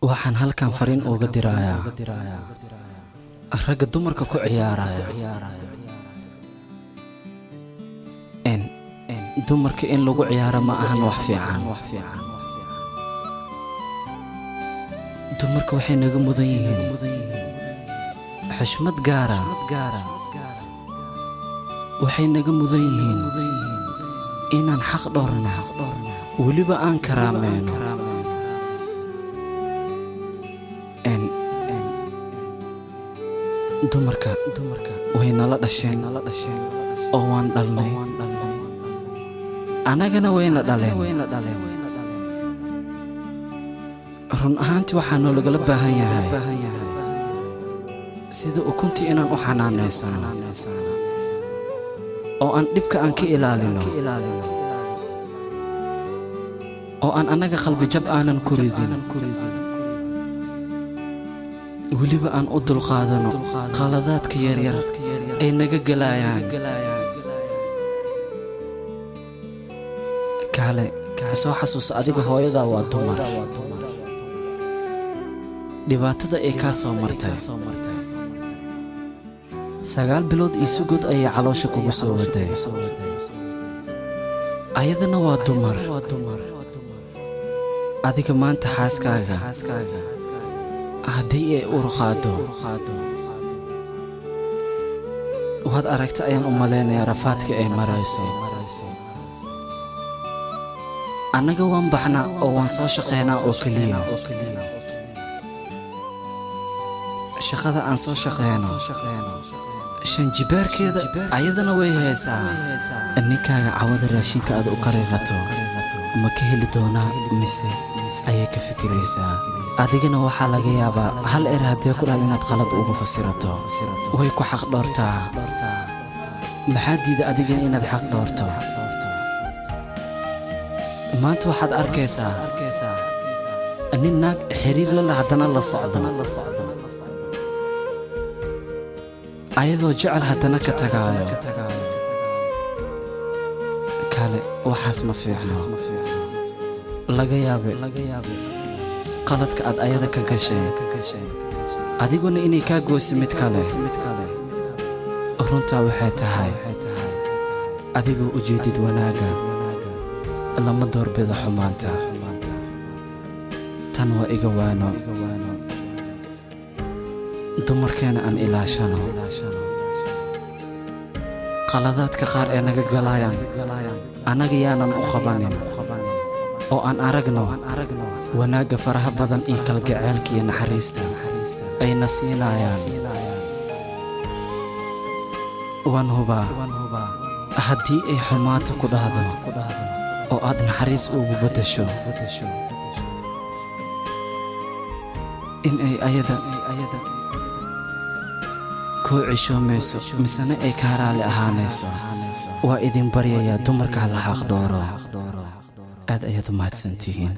waxaan halkan fariin uga dirayaa ragga dumarka ku ciyaaraya dumarka in lagu ciyaaro ma ahan wax fiican. dumarka waxay naga mudan yihiin xushmad gaar ah, waxay naga mudan yihiin inaan xaq dhowrno, weliba aan karaameyno. dumarka way nala dhasheen oo waan dhalnay, anagana wayna dhaleen. run ahaantii waxaa noolagala baahan yahay sida ukuntii inaan u xanaanaysano oo aan dhibka aan ka ilaalino, oo aan annaga qalbijab aanan ku ridin, weliba aan u dulqaadano qaladaadka yaryar ay naga galayaan. kaale soo xasuuso, adiga hooyadaa waa dumar, dhibaatada ay kaa soo martay 9 bilood iyo sugod ayay caloosha kugu soo waday. ayadana waa dumar. adiga maanta xaaskaaga haddii ay uur qaado, waad aragta ayaan u malaynayaa rafaadka ay marayso. annaga waan baxnaa oo waan soo shaqaynaa oo keliya. shaqada aan soo shaqayno 5 jibaarkeeda ayadana way haysaa. ninkaaga cawada raashinka aad u kari rato ma ka heli doonaa mise ayay ka fikiraysaa. adigana waxaa laga yaabaa hal er haddii ku dhahdo inaad qalad ugu fasirato, way ku xaq dhowrtaa. maxaa diida adigana inaad xaq dhowrto? maanta waxaad arkaysaa nin naag xiriir la leh haddana la socdo, ayadoo jecel haddana ka tagaayo. kale waxaas ma fiicno. laga yaabe qaladka aad ayada ka gashay adiguna inay kaa goosi mid kale. runtaa waxay tahay adigoo ujeedid wanaagga lama doorbido xumaanta. tan waa iga waano. dumarkeena aan ilaashano. qaladaadka qaar ee naga galayaan annaga yaanan u qabanin, oo aan aragno wanaagga faraha badan iyo kalgaceylka iyo naxariista ayna siinayaan. waan hubaa haddii ay xumaata ku dhahdo oo aad naxariis ugu beddesho in ay ayada kuu cishoomayso misena ay kaa raali ahaanayso. waa idin baryayaa dumarka hala xaq dhooro. aad ayaad u mahadsantihiin.